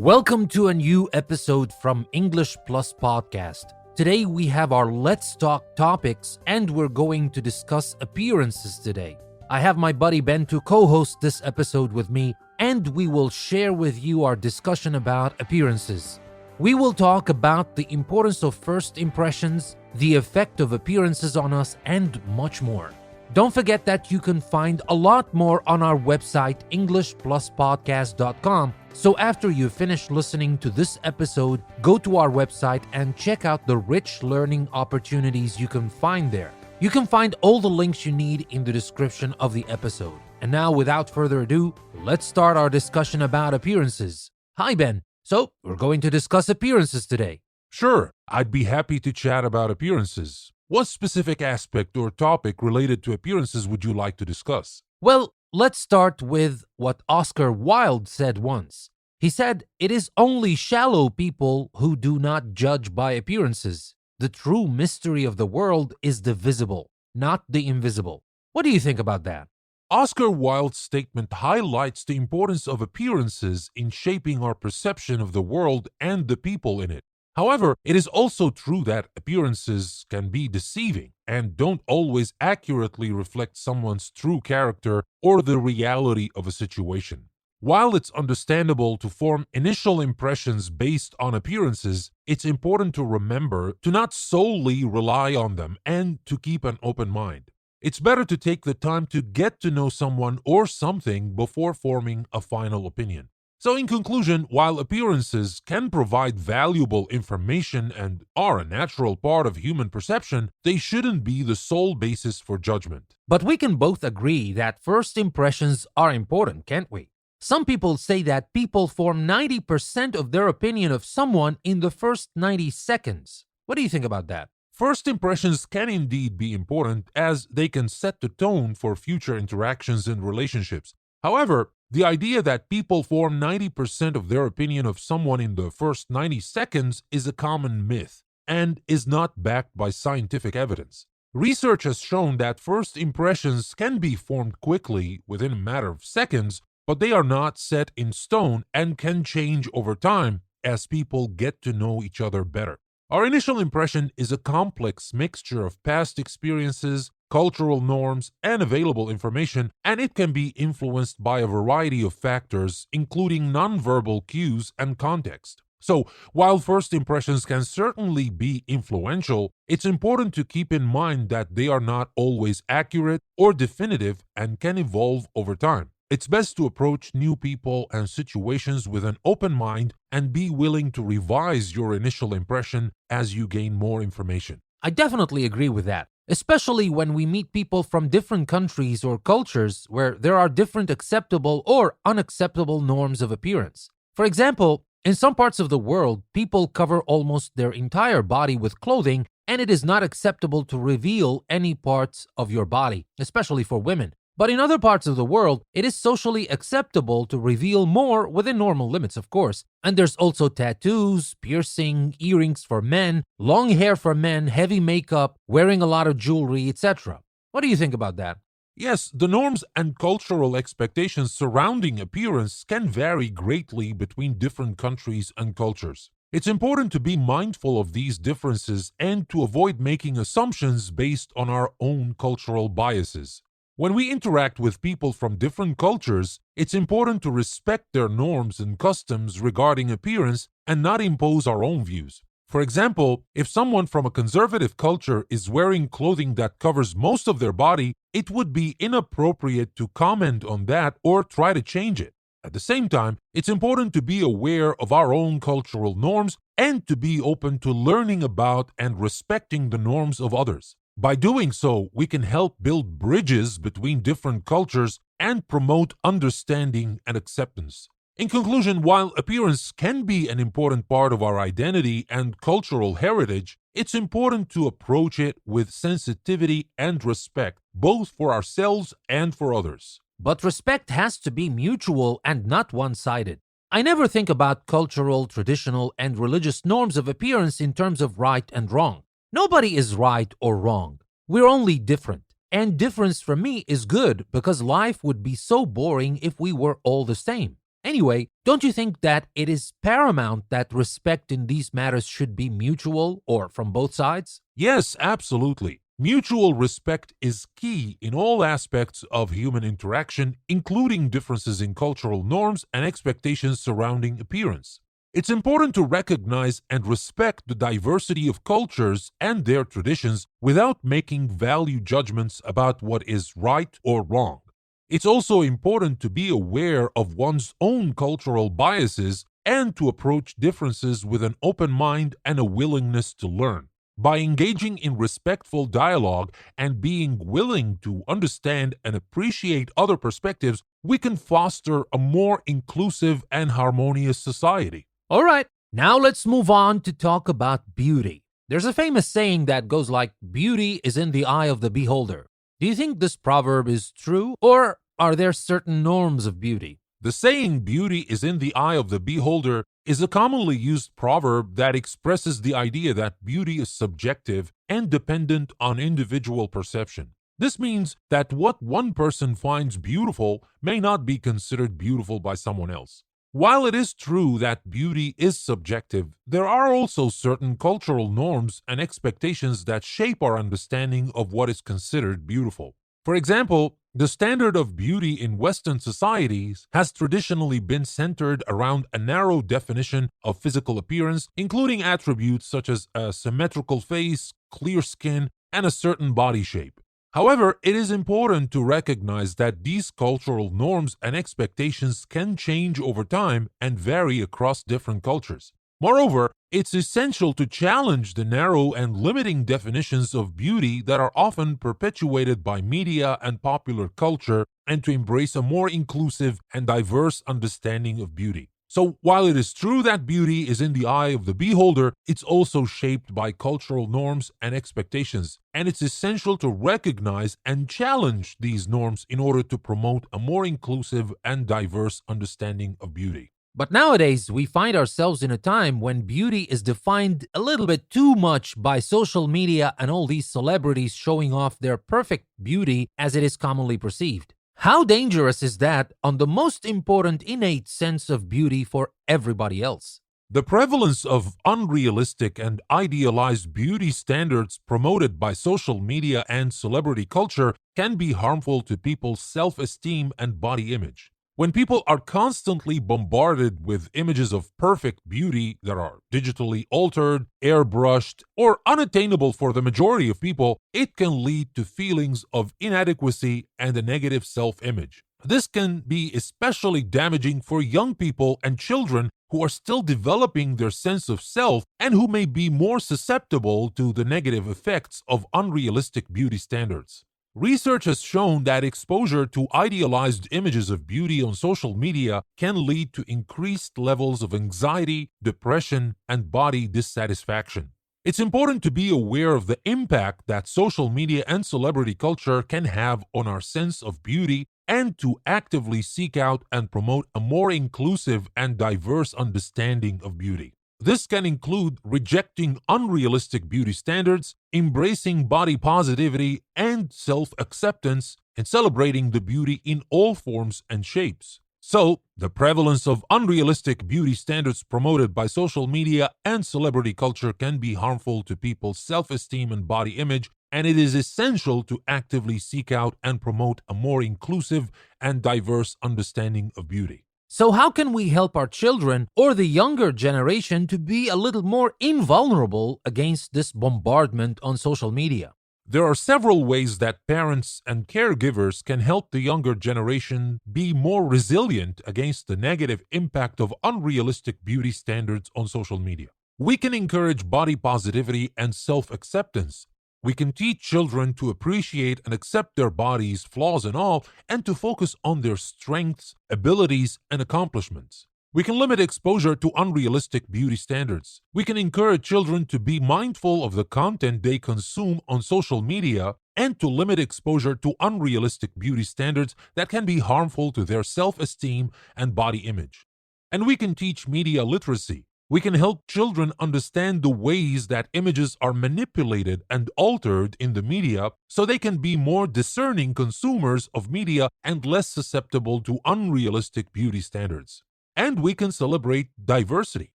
Welcome to a new episode from English Plus Podcast. Today we have our Let's Talk topics and we're going to discuss appearances today. I have my buddy Ben to co-host this episode with me and we will share with you our discussion about appearances. We will talk about the importance of first impressions, the effect of appearances on us, and much more. Don't forget that you can find a lot more on our website, EnglishPlusPodcast.com. So after you finish listening to this episode, go to our website and check out the rich learning opportunities you can find there. You can find all the links you need in the description of the episode. And now, without further ado, let's start our discussion about appearances. Hi, Ben. So, we're going to discuss appearances today. Sure, I'd be happy to chat about appearances. What specific aspect or topic related to appearances would you like to discuss? Well, let's start with what Oscar Wilde said once. He said, "It is only shallow people who do not judge by appearances. The true mystery of the world is the visible, not the invisible." What do you think about that? Oscar Wilde's statement highlights the importance of appearances in shaping our perception of the world and the people in it. However, it is also true that appearances can be deceiving and don't always accurately reflect someone's true character or the reality of a situation. While it's understandable to form initial impressions based on appearances, it's important to remember to not solely rely on them and to keep an open mind. It's better to take the time to get to know someone or something before forming a final opinion. So in conclusion, while appearances can provide valuable information and are a natural part of human perception, they shouldn't be the sole basis for judgment. But we can both agree that first impressions are important, can't we? Some people say that people form 90% of their opinion of someone in the first 90 seconds. What do you think about that? First impressions can indeed be important as they can set the tone for future interactions and relationships. However, the idea that people form 90% of their opinion of someone in the first 90 seconds is a common myth and is not backed by scientific evidence. Research has shown that first impressions can be formed quickly within a matter of seconds, but they are not set in stone and can change over time as people get to know each other better. Our initial impression is a complex mixture of past experiences, cultural norms, and available information, and it can be influenced by a variety of factors, including nonverbal cues and context. So, while first impressions can certainly be influential, it's important to keep in mind that they are not always accurate or definitive and can evolve over time. It's best to approach new people and situations with an open mind and be willing to revise your initial impression as you gain more information. I definitely agree with that, especially when we meet people from different countries or cultures where there are different acceptable or unacceptable norms of appearance. For example, in some parts of the world, people cover almost their entire body with clothing, and it is not acceptable to reveal any parts of your body, especially for women. But in other parts of the world, it is socially acceptable to reveal more within normal limits, of course. And there's also tattoos, piercing, earrings for men, long hair for men, heavy makeup, wearing a lot of jewelry, etc. What do you think about that? Yes, the norms and cultural expectations surrounding appearance can vary greatly between different countries and cultures. It's important to be mindful of these differences and to avoid making assumptions based on our own cultural biases. When we interact with people from different cultures, it's important to respect their norms and customs regarding appearance and not impose our own views. For example, if someone from a conservative culture is wearing clothing that covers most of their body, it would be inappropriate to comment on that or try to change it. At the same time, it's important to be aware of our own cultural norms and to be open to learning about and respecting the norms of others. By doing so, we can help build bridges between different cultures and promote understanding and acceptance. In conclusion, while appearance can be an important part of our identity and cultural heritage, it's important to approach it with sensitivity and respect, both for ourselves and for others. But respect has to be mutual and not one-sided. I never think about cultural, traditional, and religious norms of appearance in terms of right and wrong. Nobody is right or wrong. We're only different. And difference for me is good because life would be so boring if we were all the same. Anyway, don't you think that it is paramount that respect in these matters should be mutual or from both sides? Yes, absolutely. Mutual respect is key in all aspects of human interaction, including differences in cultural norms and expectations surrounding appearance. It's important to recognize and respect the diversity of cultures and their traditions without making value judgments about what is right or wrong. It's also important to be aware of one's own cultural biases and to approach differences with an open mind and a willingness to learn. By engaging in respectful dialogue and being willing to understand and appreciate other perspectives, we can foster a more inclusive and harmonious society. All right, now let's move on to talk about beauty. There's a famous saying that goes like, beauty is in the eye of the beholder. Do you think this proverb is true, or are there certain norms of beauty? The saying, beauty is in the eye of the beholder, is a commonly used proverb that expresses the idea that beauty is subjective and dependent on individual perception. This means that what one person finds beautiful may not be considered beautiful by someone else. While it is true that beauty is subjective, there are also certain cultural norms and expectations that shape our understanding of what is considered beautiful. For example, the standard of beauty in Western societies has traditionally been centered around a narrow definition of physical appearance, including attributes such as a symmetrical face, clear skin, and a certain body shape. However, it is important to recognize that these cultural norms and expectations can change over time and vary across different cultures. Moreover, it's essential to challenge the narrow and limiting definitions of beauty that are often perpetuated by media and popular culture and to embrace a more inclusive and diverse understanding of beauty. So, while it is true that beauty is in the eye of the beholder, it's also shaped by cultural norms and expectations, and it's essential to recognize and challenge these norms in order to promote a more inclusive and diverse understanding of beauty. But nowadays, we find ourselves in a time when beauty is defined a little bit too much by social media and all these celebrities showing off their perfect beauty as it is commonly perceived. How dangerous is that on the most important innate sense of beauty for everybody else? The prevalence of unrealistic and idealized beauty standards promoted by social media and celebrity culture can be harmful to people's self-esteem and body image. When people are constantly bombarded with images of perfect beauty that are digitally altered, airbrushed, or unattainable for the majority of people, it can lead to feelings of inadequacy and a negative self-image. This can be especially damaging for young people and children who are still developing their sense of self and who may be more susceptible to the negative effects of unrealistic beauty standards. Research has shown that exposure to idealized images of beauty on social media can lead to increased levels of anxiety, depression, and body dissatisfaction. It's important to be aware of the impact that social media and celebrity culture can have on our sense of beauty and to actively seek out and promote a more inclusive and diverse understanding of beauty. This can include rejecting unrealistic beauty standards, embracing body positivity and self-acceptance, and celebrating the beauty in all forms and shapes. So, the prevalence of unrealistic beauty standards promoted by social media and celebrity culture can be harmful to people's self-esteem and body image, and it is essential to actively seek out and promote a more inclusive and diverse understanding of beauty. So how can we help our children or the younger generation to be a little more invulnerable against this bombardment on social media? There are several ways that parents and caregivers can help the younger generation be more resilient against the negative impact of unrealistic beauty standards on social media. We can encourage body positivity and self-acceptance. We can teach children to appreciate and accept their bodies, flaws and all, and to focus on their strengths, abilities, and accomplishments. We can limit exposure to unrealistic beauty standards. We can encourage children to be mindful of the content they consume on social media and to limit exposure to unrealistic beauty standards that can be harmful to their self-esteem and body image. And we can teach media literacy. We can help children understand the ways that images are manipulated and altered in the media so they can be more discerning consumers of media and less susceptible to unrealistic beauty standards. And we can celebrate diversity.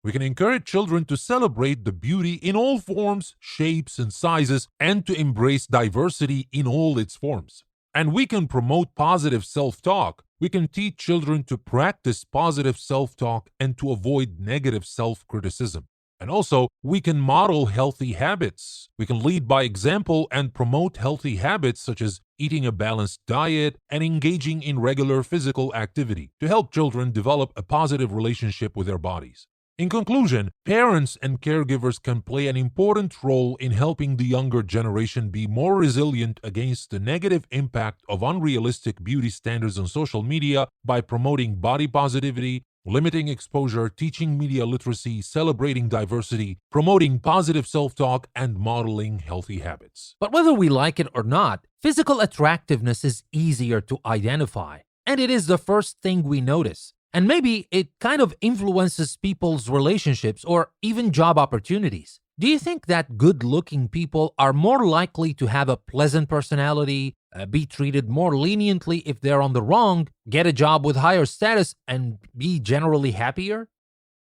We can encourage children to celebrate the beauty in all forms, shapes, and sizes, and to embrace diversity in all its forms. And we can promote positive self-talk. We can teach children to practice positive self-talk and to avoid negative self-criticism. And also, we can model healthy habits. We can lead by example and promote healthy habits such as eating a balanced diet and engaging in regular physical activity to help children develop a positive relationship with their bodies. In conclusion, parents and caregivers can play an important role in helping the younger generation be more resilient against the negative impact of unrealistic beauty standards on social media by promoting body positivity, limiting exposure, teaching media literacy, celebrating diversity, promoting positive self-talk, and modeling healthy habits. But whether we like it or not, physical attractiveness is easier to identify, and it is the first thing we notice. And maybe it kind of influences people's relationships or even job opportunities. Do you think that good-looking people are more likely to have a pleasant personality, be treated more leniently if they're on the wrong, get a job with higher status, and be generally happier?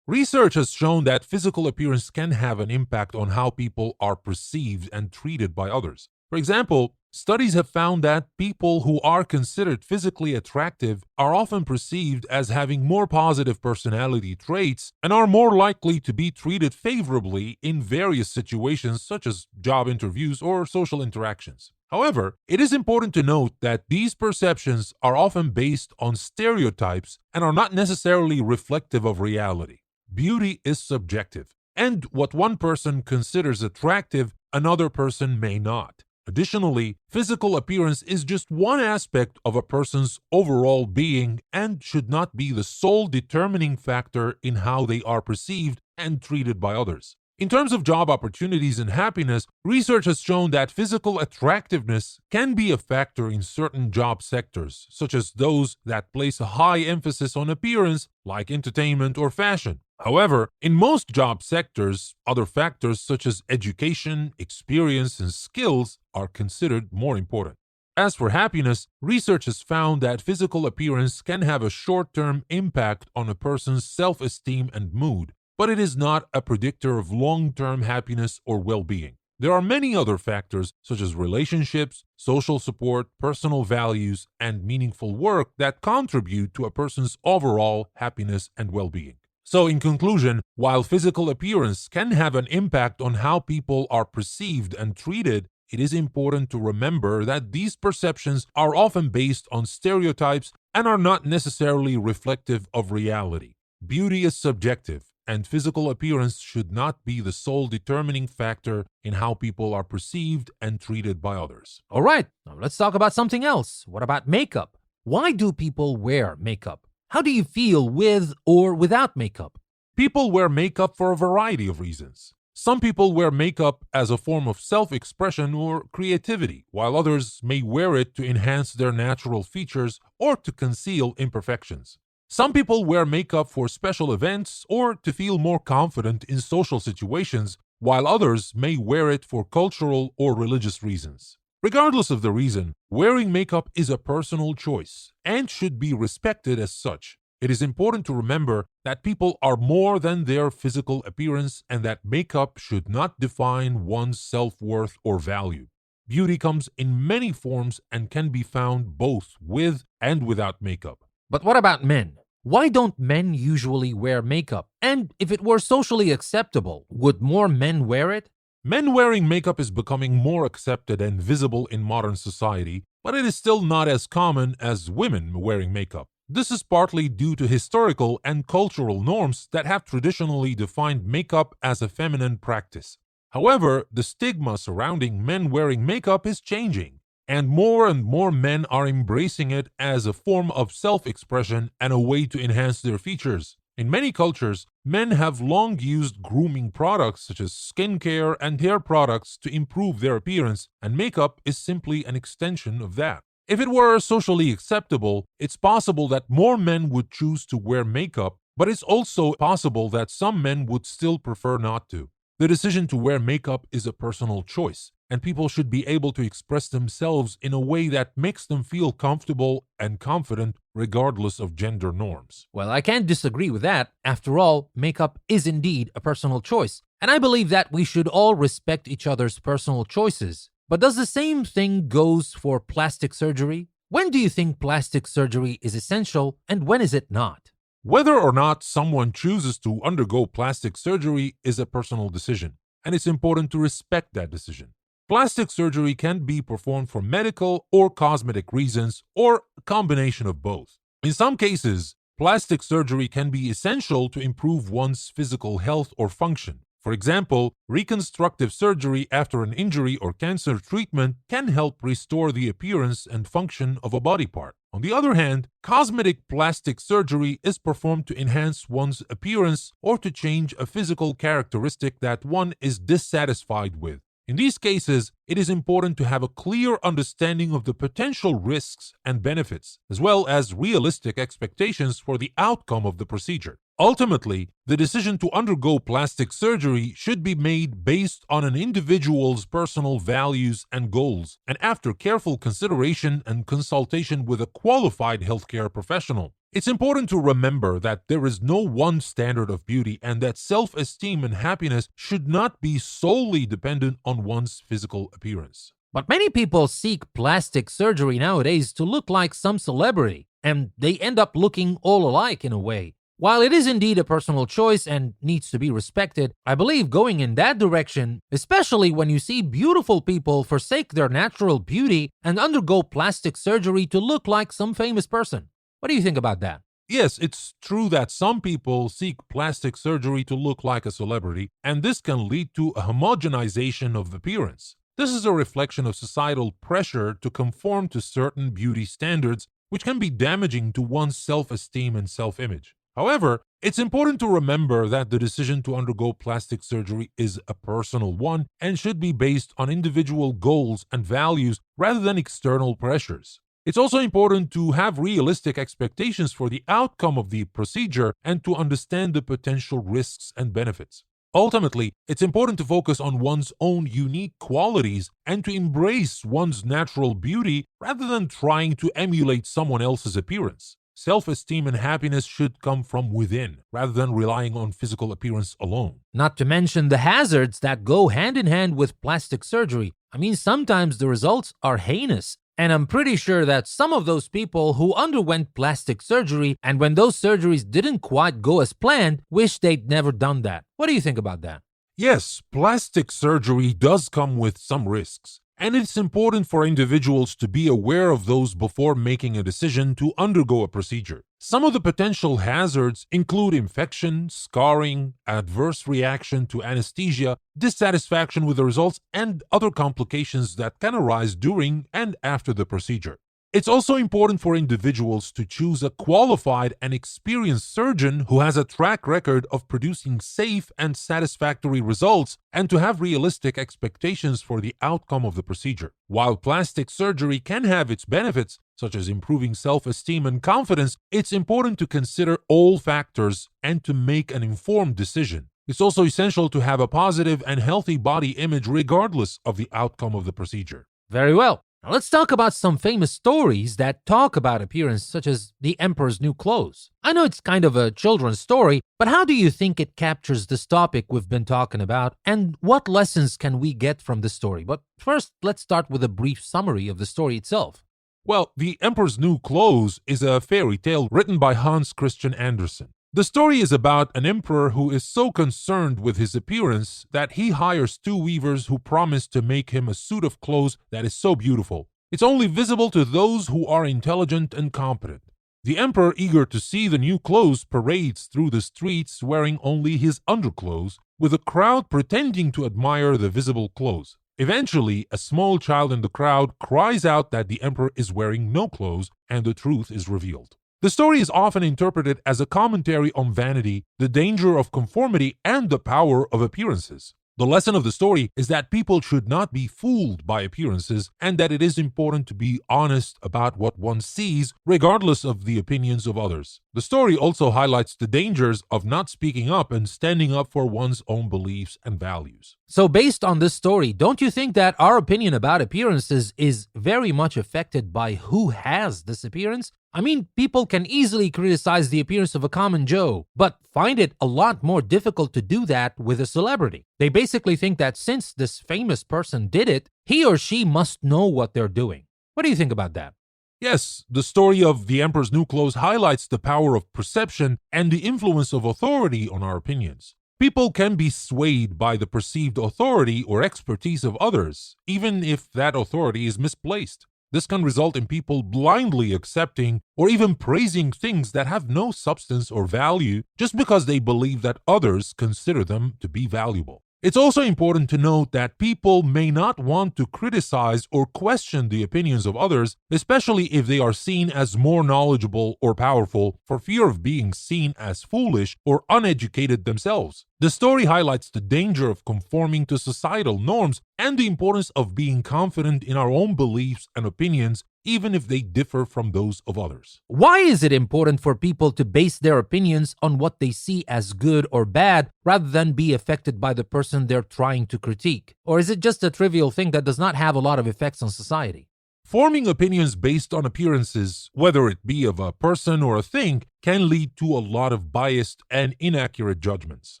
Research has shown that physical appearance can have an impact on how people are perceived and treated by others. For example, studies have found that people who are considered physically attractive are often perceived as having more positive personality traits and are more likely to be treated favorably in various situations such as job interviews or social interactions. However, it is important to note that these perceptions are often based on stereotypes and are not necessarily reflective of reality. Beauty is subjective, and what one person considers attractive, another person may not. Additionally, physical appearance is just one aspect of a person's overall being and should not be the sole determining factor in how they are perceived and treated by others. In terms of job opportunities and happiness, research has shown that physical attractiveness can be a factor in certain job sectors, such as those that place a high emphasis on appearance, like entertainment or fashion. However, in most job sectors, other factors such as education, experience, and skills are considered more important. As for happiness, research has found that physical appearance can have a short-term impact on a person's self-esteem and mood, but it is not a predictor of long-term happiness or well-being. There are many other factors such as relationships, social support, personal values, and meaningful work that contribute to a person's overall happiness and well-being. So, in conclusion, while physical appearance can have an impact on how people are perceived and treated, it is important to remember that these perceptions are often based on stereotypes and are not necessarily reflective of reality. Beauty is subjective, and physical appearance should not be the sole determining factor in how people are perceived and treated by others. All right, now let's talk about something else. What about makeup? Why do people wear makeup? How do you feel with or without makeup? People wear makeup for a variety of reasons. Some people wear makeup as a form of self-expression or creativity, while others may wear it to enhance their natural features or to conceal imperfections. Some people wear makeup for special events or to feel more confident in social situations, while others may wear it for cultural or religious reasons. Regardless of the reason, wearing makeup is a personal choice and should be respected as such. It is important to remember that people are more than their physical appearance and that makeup should not define one's self-worth or value. Beauty comes in many forms and can be found both with and without makeup. But what about men? Why don't men usually wear makeup? And if it were socially acceptable, would more men wear it? Men wearing makeup is becoming more accepted and visible in modern society, but it is still not as common as women wearing makeup. This is partly due to historical and cultural norms that have traditionally defined makeup as a feminine practice. However, the stigma surrounding men wearing makeup is changing, and more men are embracing it as a form of self-expression and a way to enhance their features. In many cultures, men have long used grooming products such as skincare and hair products to improve their appearance, and makeup is simply an extension of that. If it were socially acceptable, it's possible that more men would choose to wear makeup, but it's also possible that some men would still prefer not to. The decision to wear makeup is a personal choice, and people should be able to express themselves in a way that makes them feel comfortable and confident regardless of gender norms. Well, I can't disagree with that. After all, makeup is indeed a personal choice, and I believe that we should all respect each other's personal choices. But does the same thing goes for plastic surgery? When do you think plastic surgery is essential, and when is it not? Whether or not someone chooses to undergo plastic surgery is a personal decision, and it's important to respect that decision. Plastic surgery can be performed for medical or cosmetic reasons, or a combination of both. In some cases, plastic surgery can be essential to improve one's physical health or function. For example, reconstructive surgery after an injury or cancer treatment can help restore the appearance and function of a body part. On the other hand, cosmetic plastic surgery is performed to enhance one's appearance or to change a physical characteristic that one is dissatisfied with. In these cases, it is important to have a clear understanding of the potential risks and benefits, as well as realistic expectations for the outcome of the procedure. Ultimately, the decision to undergo plastic surgery should be made based on an individual's personal values and goals, and after careful consideration and consultation with a qualified healthcare professional. It's important to remember that there is no one standard of beauty and that self-esteem and happiness should not be solely dependent on one's physical appearance. But many people seek plastic surgery nowadays to look like some celebrity, and they end up looking all alike in a way. While it is indeed a personal choice and needs to be respected, I believe going in that direction, especially when you see beautiful people forsake their natural beauty and undergo plastic surgery to look like some famous person. What do you think about that? Yes, it's true that some people seek plastic surgery to look like a celebrity, and this can lead to a homogenization of appearance. This is a reflection of societal pressure to conform to certain beauty standards, which can be damaging to one's self-esteem and self-image. However, it's important to remember that the decision to undergo plastic surgery is a personal one and should be based on individual goals and values rather than external pressures. It's also important to have realistic expectations for the outcome of the procedure and to understand the potential risks and benefits. Ultimately, it's important to focus on one's own unique qualities and to embrace one's natural beauty rather than trying to emulate someone else's appearance. Self-esteem and happiness should come from within, rather than relying on physical appearance alone. Not to mention the hazards that go hand in hand with plastic surgery. I mean, sometimes the results are heinous. And I'm pretty sure that some of those people who underwent plastic surgery and when those surgeries didn't quite go as planned, wish they'd never done that. What do you think about that? Yes, plastic surgery does come with some risks. And it's important for individuals to be aware of those before making a decision to undergo a procedure. Some of the potential hazards include infection, scarring, adverse reaction to anesthesia, dissatisfaction with the results, and other complications that can arise during and after the procedure. It's also important for individuals to choose a qualified and experienced surgeon who has a track record of producing safe and satisfactory results and to have realistic expectations for the outcome of the procedure. While plastic surgery can have its benefits, such as improving self-esteem and confidence, it's important to consider all factors and to make an informed decision. It's also essential to have a positive and healthy body image regardless of the outcome of the procedure. Very well. Now let's talk about some famous stories that talk about appearance, such as The Emperor's New Clothes. I know it's kind of a children's story, but how do you think it captures this topic we've been talking about, and what lessons can we get from the story? But first, let's start with a brief summary of the story itself. Well, The Emperor's New Clothes is a fairy tale written by Hans Christian Andersen. The story is about an emperor who is so concerned with his appearance that he hires two weavers who promise to make him a suit of clothes that is so beautiful. It's only visible to those who are intelligent and competent. The emperor, eager to see the new clothes, parades through the streets wearing only his underclothes, with a crowd pretending to admire the visible clothes. Eventually, a small child in the crowd cries out that the emperor is wearing no clothes, and the truth is revealed. The story is often interpreted as a commentary on vanity, the danger of conformity, and the power of appearances. The lesson of the story is that people should not be fooled by appearances and that it is important to be honest about what one sees, regardless of the opinions of others. The story also highlights the dangers of not speaking up and standing up for one's own beliefs and values. So, based on this story, don't you think that our opinion about appearances is very much affected by who has this appearance? I mean, people can easily criticize the appearance of a common Joe, but find it a lot more difficult to do that with a celebrity. They basically think that since this famous person did it, he or she must know what they're doing. What do you think about that? Yes, the story of The Emperor's New Clothes highlights the power of perception and the influence of authority on our opinions. People can be swayed by the perceived authority or expertise of others, even if that authority is misplaced. This can result in people blindly accepting or even praising things that have no substance or value just because they believe that others consider them to be valuable. It's also important to note that people may not want to criticize or question the opinions of others, especially if they are seen as more knowledgeable or powerful, for fear of being seen as foolish or uneducated themselves. The story highlights the danger of conforming to societal norms and the importance of being confident in our own beliefs and opinions, even if they differ from those of others. Why is it important for people to base their opinions on what they see as good or bad rather than be affected by the person they're trying to critique? Or is it just a trivial thing that does not have a lot of effects on society? Forming opinions based on appearances, whether it be of a person or a thing, can lead to a lot of biased and inaccurate judgments.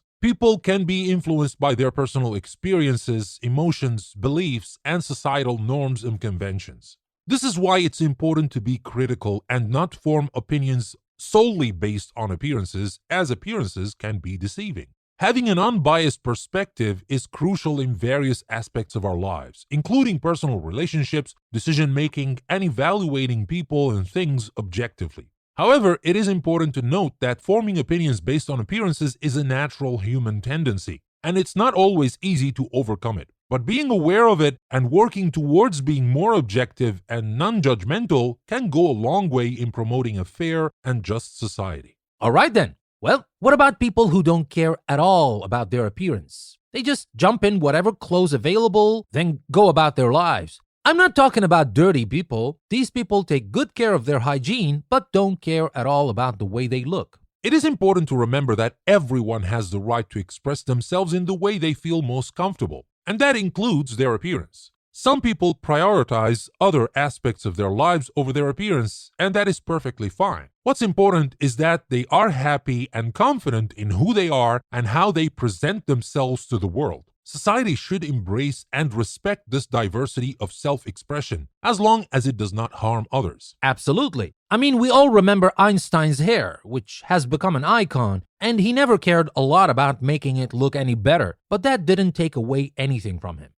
People can be influenced by their personal experiences, emotions, beliefs, and societal norms and conventions. This is why it's important to be critical and not form opinions solely based on appearances, as appearances can be deceiving. Having an unbiased perspective is crucial in various aspects of our lives, including personal relationships, decision-making, and evaluating people and things objectively. However, it is important to note that forming opinions based on appearances is a natural human tendency, and it's not always easy to overcome it. But being aware of it and working towards being more objective and non-judgmental can go a long way in promoting a fair and just society. All right then. Well, what about people who don't care at all about their appearance? They just jump in whatever clothes available, then go about their lives. I'm not talking about dirty people. These people take good care of their hygiene, but don't care at all about the way they look. It is important to remember that everyone has the right to express themselves in the way they feel most comfortable, and that includes their appearance. Some people prioritize other aspects of their lives over their appearance, and that is perfectly fine. What's important is that they are happy and confident in who they are and how they present themselves to the world. Society should embrace and respect this diversity of self-expression, as long as it does not harm others. Absolutely. I mean, we all remember Einstein's hair, which has become an icon, and he never cared a lot about making it look any better, but that didn't take away anything from him.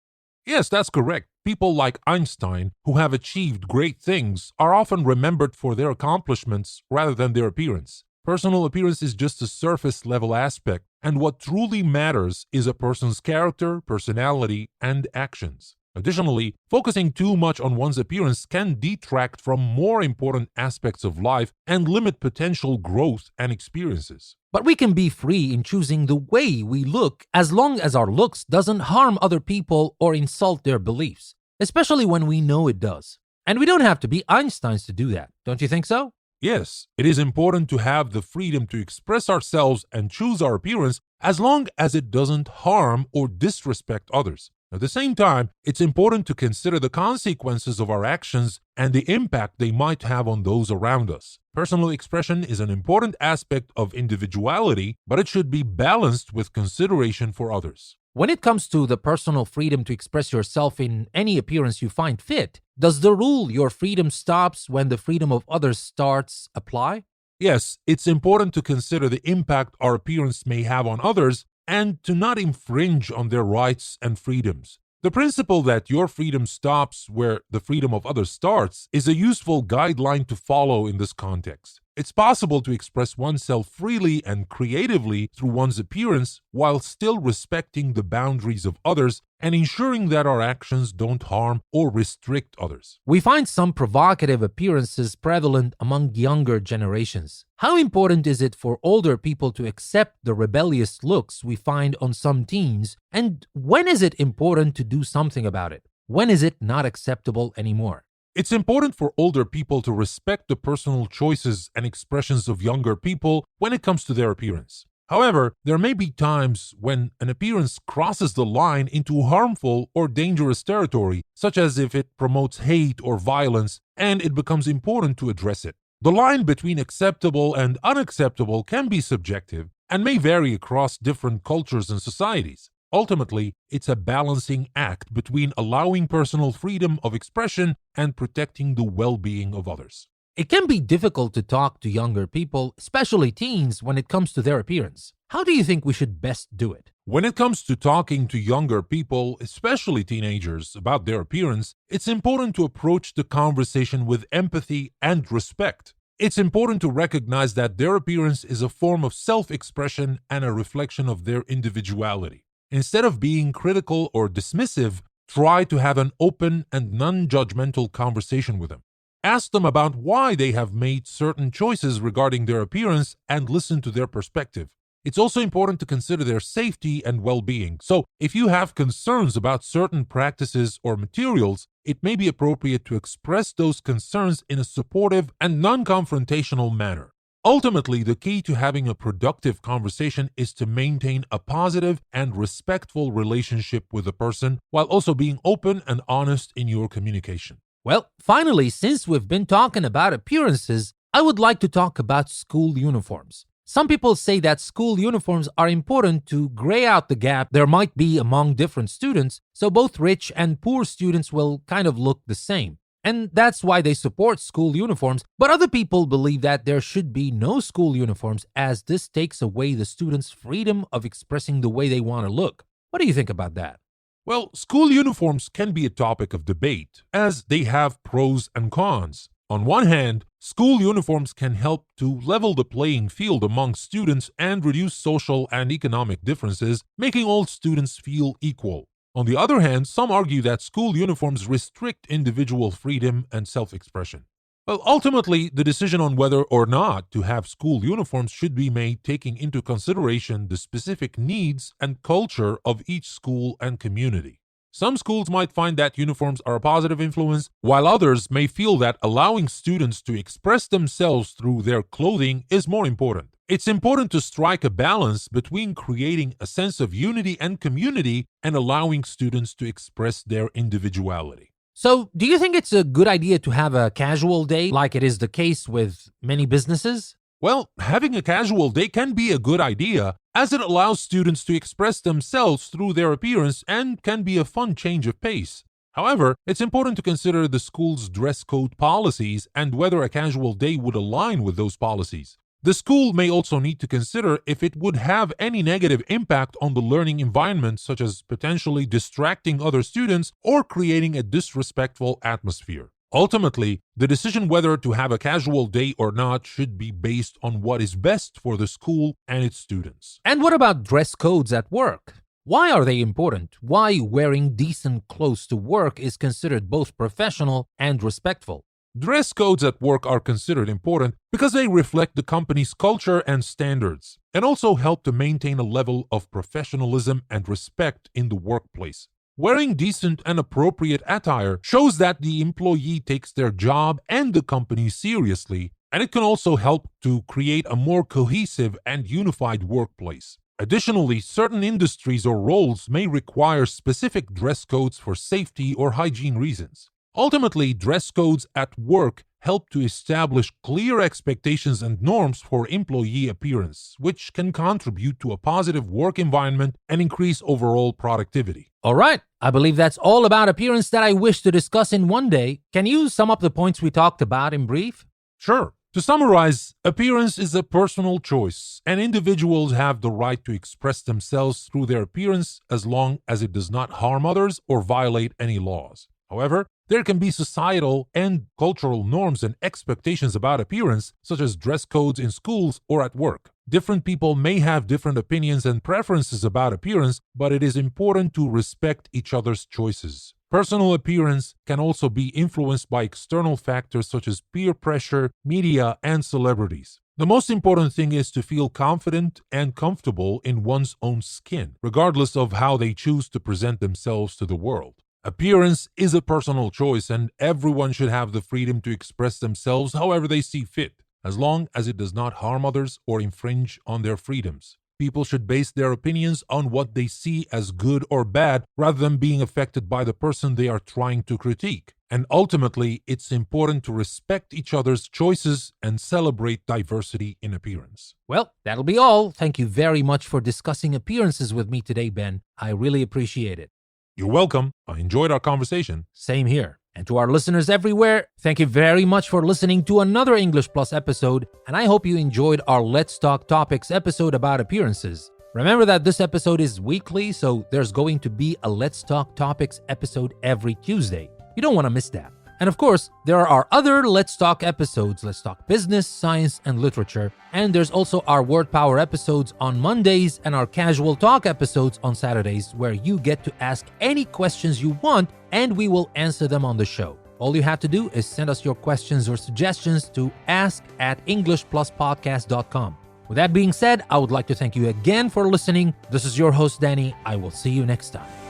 Yes, that's correct. People like Einstein, who have achieved great things, are often remembered for their accomplishments rather than their appearance. Personal appearance is just a surface-level aspect, and what truly matters is a person's character, personality, and actions. Additionally, focusing too much on one's appearance can detract from more important aspects of life and limit potential growth and experiences. But we can be free in choosing the way we look as long as our looks doesn't harm other people or insult their beliefs, especially when we know it does. And we don't have to be Einsteins to do that, don't you think so? Yes, it is important to have the freedom to express ourselves and choose our appearance as long as it doesn't harm or disrespect others. At the same time, it's important to consider the consequences of our actions and the impact they might have on those around us. Personal expression is an important aspect of individuality, but it should be balanced with consideration for others. When it comes to the personal freedom to express yourself in any appearance you find fit, does the rule "your freedom stops when the freedom of others starts" apply? Yes, it's important to consider the impact our appearance may have on others and to not infringe on their rights and freedoms. The principle that your freedom stops where the freedom of others starts is a useful guideline to follow in this context. It's possible to express oneself freely and creatively through one's appearance while still respecting the boundaries of others and ensuring that our actions don't harm or restrict others. We find some provocative appearances prevalent among younger generations. How important is it for older people to accept the rebellious looks we find on some teens? And when is it important to do something about it? When is it not acceptable anymore? It's important for older people to respect the personal choices and expressions of younger people when it comes to their appearance. However, there may be times when an appearance crosses the line into harmful or dangerous territory, such as if it promotes hate or violence, and it becomes important to address it. The line between acceptable and unacceptable can be subjective and may vary across different cultures and societies. Ultimately, it's a balancing act between allowing personal freedom of expression and protecting the well-being of others. It can be difficult to talk to younger people, especially teens, when it comes to their appearance. How do you think we should best do it? When it comes to talking to younger people, especially teenagers, about their appearance, it's important to approach the conversation with empathy and respect. It's important to recognize that their appearance is a form of self-expression and a reflection of their individuality. Instead of being critical or dismissive, try to have an open and non-judgmental conversation with them. Ask them about why they have made certain choices regarding their appearance and listen to their perspective. It's also important to consider their safety and well-being. So, if you have concerns about certain practices or materials, it may be appropriate to express those concerns in a supportive and non-confrontational manner. Ultimately, the key to having a productive conversation is to maintain a positive and respectful relationship with the person while also being open and honest in your communication. Well, finally, since we've been talking about appearances, I would like to talk about school uniforms. Some people say that school uniforms are important to gray out the gap there might be among different students, so both rich and poor students will kind of look the same. And that's why they support school uniforms, but other people believe that there should be no school uniforms as this takes away the students' freedom of expressing the way they want to look. What do you think about that? Well, school uniforms can be a topic of debate, as they have pros and cons. On one hand, school uniforms can help to level the playing field among students and reduce social and economic differences, making all students feel equal. On the other hand, some argue that school uniforms restrict individual freedom and self-expression. Well, ultimately, the decision on whether or not to have school uniforms should be made taking into consideration the specific needs and culture of each school and community. Some schools might find that uniforms are a positive influence, while others may feel that allowing students to express themselves through their clothing is more important. It's important to strike a balance between creating a sense of unity and community and allowing students to express their individuality. So, do you think it's a good idea to have a casual day like it is the case with many businesses? Well, having a casual day can be a good idea, as it allows students to express themselves through their appearance and can be a fun change of pace. However, it's important to consider the school's dress code policies and whether a casual day would align with those policies. The school may also need to consider if it would have any negative impact on the learning environment, such as potentially distracting other students or creating a disrespectful atmosphere. Ultimately, the decision whether to have a casual day or not should be based on what is best for the school and its students. And what about dress codes at work? Why are they important? Why wearing decent clothes to work is considered both professional and respectful? Dress codes at work are considered important because they reflect the company's culture and standards, and also help to maintain a level of professionalism and respect in the workplace. Wearing decent and appropriate attire shows that the employee takes their job and the company seriously, and it can also help to create a more cohesive and unified workplace. Additionally, certain industries or roles may require specific dress codes for safety or hygiene reasons. Ultimately, dress codes at work help to establish clear expectations and norms for employee appearance, which can contribute to a positive work environment and increase overall productivity. All right, I believe that's all about appearance that I wish to discuss in one day. Can you sum up the points we talked about in brief? Sure. To summarize, appearance is a personal choice, and individuals have the right to express themselves through their appearance as long as it does not harm others or violate any laws. However, There can be societal and cultural norms and expectations about appearance, such as dress codes in schools or at work. Different people may have different opinions and preferences about appearance, but it is important to respect each other's choices. Personal appearance can also be influenced by external factors such as peer pressure, media, and celebrities. The most important thing is to feel confident and comfortable in one's own skin, regardless of how they choose to present themselves to the world. Appearance is a personal choice, and everyone should have the freedom to express themselves however they see fit, as long as it does not harm others or infringe on their freedoms. People should base their opinions on what they see as good or bad rather than being affected by the person they are trying to critique. And ultimately, it's important to respect each other's choices and celebrate diversity in appearance. Well, that'll be all. Thank you very much for discussing appearances with me today, Ben. I really appreciate it. You're welcome. I enjoyed our conversation. Same here. And to our listeners everywhere, thank you very much for listening to another English Plus episode, and I hope you enjoyed our Let's Talk Topics episode about appearances. Remember that this episode is weekly, so there's going to be a Let's Talk Topics episode every Tuesday. You don't want to miss that. And of course, there are our other Let's Talk episodes. Let's talk business, science, and literature. And there's also our Word Power episodes on Mondays and our Casual Talk episodes on Saturdays, where you get to ask any questions you want and we will answer them on the show. All you have to do is send us your questions or suggestions to ask@englishpluspodcast.com. With that being said, I would like to thank you again for listening. This is your host, Danny. I will see you next time.